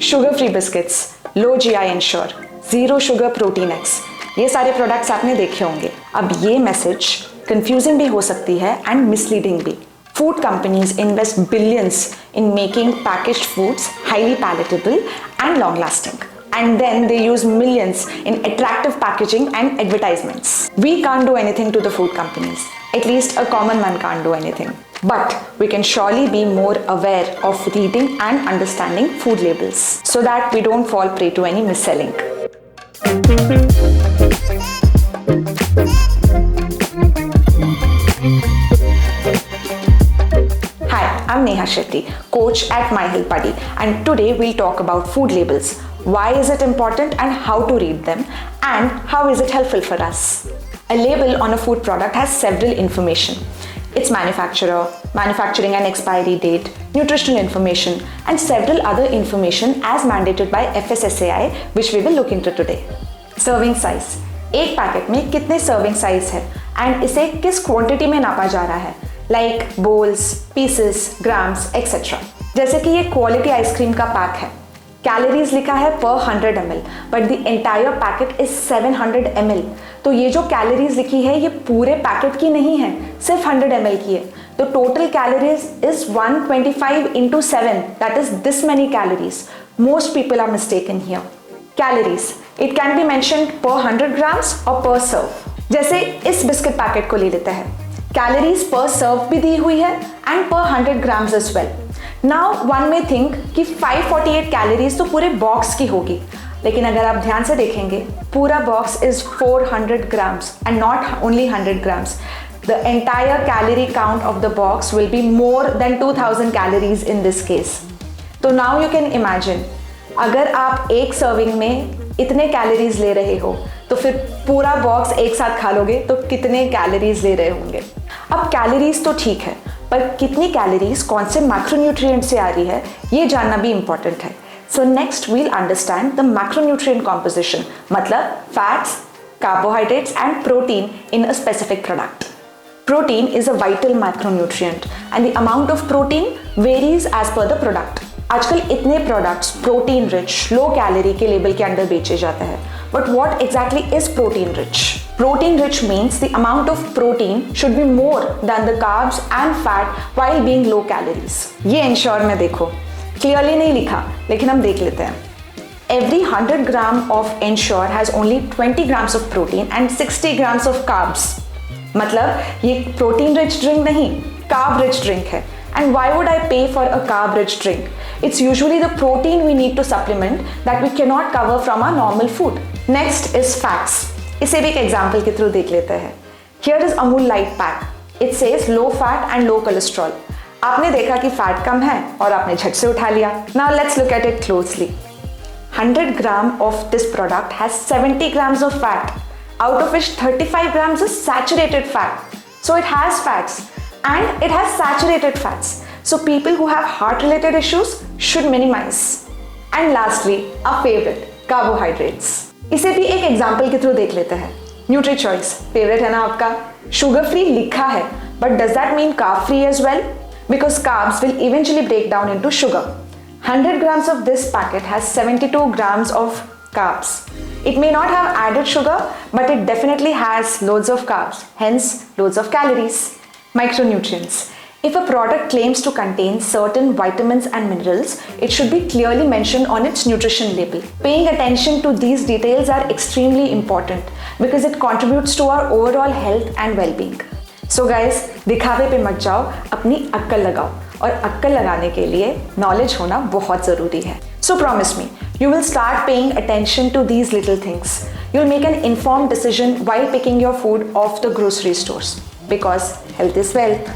Sugar free biscuits, लो GI ensure, zero sugar protein x, ये सारे products आपने देखे होंगे। अब ये मैसेज कंफ्यूजिंग भी हो सकती है एंड मिसलीडिंग भी। Food companies invest billions in making packaged foods highly palatable and long lasting. And then they use millions in attractive packaging and advertisements. We can't do anything to the food companies. At least a common man can't do anything. But we can surely be more aware of reading and understanding food labels so that we don't fall prey to any mis-selling. Hi, I'm Neha Shetty, coach at My Health Buddy, and today we'll talk about food labels. Why is it important and how to read them, and how is it helpful for us? A label on a food product has several information. Its manufacturer, manufacturing and expiry date, nutritional information, and several other information as mandated by FSSAI, which we will look into today. Serving size. एक packet में कितने serving size है and इसे किस quantity में नापा जा रहा है, like bowls, pieces, grams etcetera. जैसे कि ये क्वालिटी आइसक्रीम का पैक है, कैलोरीज लिखा है per 100 ml, but the entire packet is 700 ml। तो ये जो कैलोरीज लिखी है ये पूरे पैकेट की नहीं है, सिर्फ 100 ml की है। तो total calories is 125 into 7, that is this many calories. Most people are mistaken here. Calories, it can be mentioned per 100 grams और पर सर्व। जैसे इस बिस्किट पैकेट को ले लेते हैं, कैलोरीज पर सर्व भी दी हुई है एंड पर 100 grams as well. Now one में थिंक कि 548 कैलोरीज तो पूरे बॉक्स की होगी, लेकिन अगर आप ध्यान से देखेंगे पूरा box is 400 grams and not only 100 grams. The entire calorie count of the box will be more than 2000 calories in this case. तो now you can imagine, अगर आप एक सर्विंग में इतने कैलोरीज ले रहे हो तो फिर पूरा बॉक्स एक साथ खा लोगे तो कितने कैलोरीज ले रहे होंगे। अब कैलोरीज तो ठीक है, पर कितनी कैलोरीज कौन से मैक्रोन्यूट्रिएंट से आ रही है ये जानना भी इंपॉर्टेंट है। So next we'll understand the macronutrient composition, मतलब fats, carbohydrates and protein in a specific product. Protein is a vital macronutrient and the amount of protein varies as per the product. आजकल इतने products protein rich, low calorie के label के under बेचे जाते हैं, but what exactly is protein rich? Protein rich means the amount of protein should be more than the carbs and fat while being low calories. ये ensure में देखो, clearly नहीं लिखा, लेकिन हम देख लेते हैं। Every 100 gram of Ensure has only 20 grams of protein and 60 grams of carbs. मतलब ये प्रोटीन रिच ड्रिंक नहीं, कार्ब रिच ड्रिंक है। And why would I pay for a carb rich drink? It's usually the protein we need to supplement that we cannot cover from our normal food. Next is fats. इसे भी एक example के through देख लेते हैं। Here is Amul Light Pack. It says low fat and low cholesterol. आपने देखा कि फैट कम है और आपने झट से उठा लिया। Now let's look at it closely. 100 gram of this product has 70 grams of fat, out of which 35 grams is saturated fat. So it has fats. And it has saturated fats. So people who have heart related issues should minimize. And lastly, our favorite, carbohydrates. इसे भी एक example के through देख लेते हैं। Nutri choice favourite है ना आपका? शुगर फ्री लिखा है, but does that mean carb free as well? Because carbs will eventually break down into sugar. 100 grams of this packet has 72 grams of carbs. It may not have added sugar, but it definitely has loads of carbs, hence loads of calories. Micronutrients. If a product claims to contain certain vitamins and minerals, it should be clearly mentioned on its nutrition label. Paying attention to these details are extremely important because it contributes to our overall health and well-being. So guys, दिखावे पे मत जाओ, अपनी अक्ल लगाओ, और अक्ल लगाने के लिए नॉलेज होना बहुत ज़रूरी है। So promise me, you will start paying attention to these little things. You'll make an informed decision while picking your food off the grocery stores. Because health is wealth.